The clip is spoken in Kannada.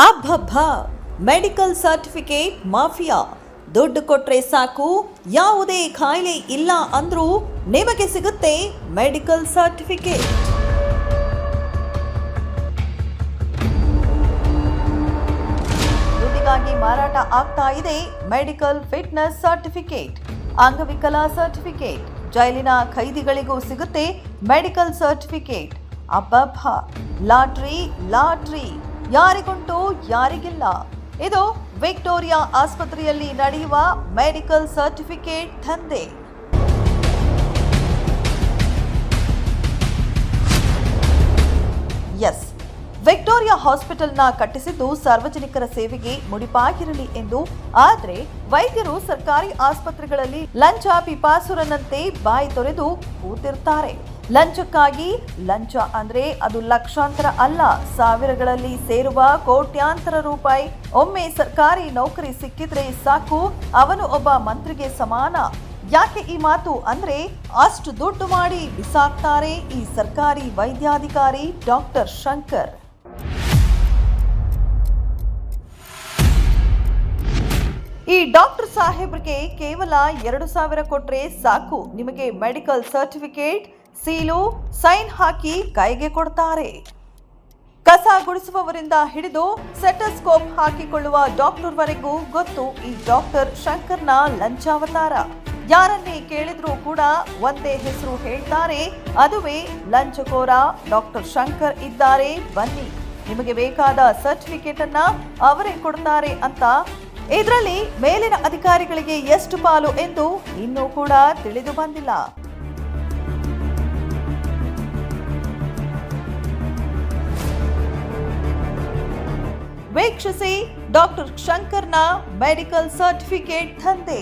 ಅಬ್ಬಬ್ಬ ಮೆಡಿಕಲ್ ಸರ್ಟಿಫಿಕೇಟ್ ಮಾಫಿಯಾ. ದುಡ್ಡು ಕೊಟ್ರೆ ಸಾಕು, ಯಾವುದೇ ಕಾಯಿಲೆ ಇಲ್ಲ ಅಂದ್ರೂ ನಿಮಗೆ ಸಿಗುತ್ತೆ ಮೆಡಿಕಲ್ ಸರ್ಟಿಫಿಕೇಟ್. ದುಡ್ಡಿಗಾಗಿ ಮಾರಾಟ ಆಗ್ತಾ ಇದೆ ಮೆಡಿಕಲ್ ಫಿಟ್ನೆಸ್ ಸರ್ಟಿಫಿಕೇಟ್, ಅಂಗವಿಕಲ ಸರ್ಟಿಫಿಕೇಟ್. ಜೈಲಿನ ಖೈದಿಗಳಿಗೂ ಸಿಗುತ್ತೆ ಮೆಡಿಕಲ್ ಸರ್ಟಿಫಿಕೇಟ್. ಅಬ್ಬಬ್ಬ, ಲಾಟ್ರಿ ಯಾರಿಗುಂಟು ಯಾರಿಗಿಲ್ಲ. ಇದು ವಿಕ್ಟೋರಿಯಾ ಆಸ್ಪತ್ರೆಯಲ್ಲಿ ನಡೆಯುವ ಮೆಡಿಕಲ್ ಸರ್ಟಿಫಿಕೇಟ್ ದಂಧೆ. ಎಸ್, ವಿಕ್ಟೋರಿಯಾ ಹಾಸ್ಪಿಟಲ್ನ ಕಟ್ಟಿಸಿದ್ದು ಸಾರ್ವಜನಿಕರ ಸೇವೆಗೆ ಮುಡಿಪಾಗಿರಲಿ ಎಂದು. ಆದರೆ ವೈದ್ಯರು ಸರ್ಕಾರಿ ಆಸ್ಪತ್ರೆಗಳಲ್ಲಿ ಲಂಚ ಪಿಪಾಸುರನಂತೆ ಬಾಯಿ ತೊರೆದು ಕೂತಿರ್ತಾರೆ. ಲಂಚಕ್ಕಾಗಿ, ಲಂಚ ಅಂದ್ರೆ ಅದು ಲಕ್ಷಾಂತರ ಅಲ್ಲ, ಸಾವಿರಗಳಲ್ಲಿ ಸೇರುವ ಕೋಟ್ಯಾಂತರ ರೂಪಾಯಿ. ಒಮ್ಮೆ ಸರ್ಕಾರಿ ನೌಕರಿ ಸಿಕ್ಕಿದ್ರೆ ಸಾಕು, ಅವನು ಒಬ್ಬ ಮಂತ್ರಿಗೆ ಸಮಾನ. ಯಾಕೆ ಈ ಮಾತು ಅಂದ್ರೆ, ಅಷ್ಟು ದುಡ್ಡು ಮಾಡಿ ಬಿಸಾಕ್ತಾರೆ ಈ ಸರ್ಕಾರಿ ವೈದ್ಯಾಧಿಕಾರಿ ಡಾಕ್ಟರ್ ಶಂಕರ್. ಈ ಡಾಕ್ಟರ್ ಸಾಹೇಬ್ರಿಗೆ ಕೇವಲ 2,000 ಕೊಟ್ರೆ ಸಾಕು, ನಿಮಗೆ ಮೆಡಿಕಲ್ ಸರ್ಟಿಫಿಕೇಟ್, ಸೀಲು, ಸೈನ್ ಹಾಕಿ ಕೈಗೆ ಕೊಡ್ತಾರೆ. ಕಸ ಗುಡಿಸುವವರಿಂದ ಹಿಡಿದು ಸೆಟಸ್ಕೋಪ್ ಹಾಕಿಕೊಳ್ಳುವ ಡಾಕ್ಟರ್ವರೆಗೂ ಗೊತ್ತು ಈ ಡಾಕ್ಟರ್ ಶಂಕರ್ನ ಲಂಚಾವತಾರ. ಯಾರನ್ನೇ ಕೇಳಿದ್ರೂ ಕೂಡ ಒಂದೇ ಹೆಸರು ಹೇಳ್ತಾರೆ, ಅದುವೇ ಲಂಚಕೋರ ಡಾಕ್ಟರ್ ಶಂಕರ್ ಇದ್ದಾರೆ, ಬನ್ನಿ ನಿಮಗೆ ಬೇಕಾದ ಸರ್ಟಿಫಿಕೇಟ್ ಅನ್ನ ಅವರೇ ಕೊಡ್ತಾರೆ ಅಂತ. ಇದರಲ್ಲಿ ಮೇಲಿನ ಅಧಿಕಾರಿಗಳಿಗೆ ಎಷ್ಟು ಪಾಲು ಎಂದು ಇನ್ನೂ ಕೂಡ ತಿಳಿದು ಬಂದಿಲ್ಲ. ವೀಕ್ಷಿಸಿ ಡಾಕ್ಟರ್ ಶಂಕರ್ನ ಮೆಡಿಕಲ್ ಸರ್ಟಿಫಿಕೇಟ್ ದಂಧೆ.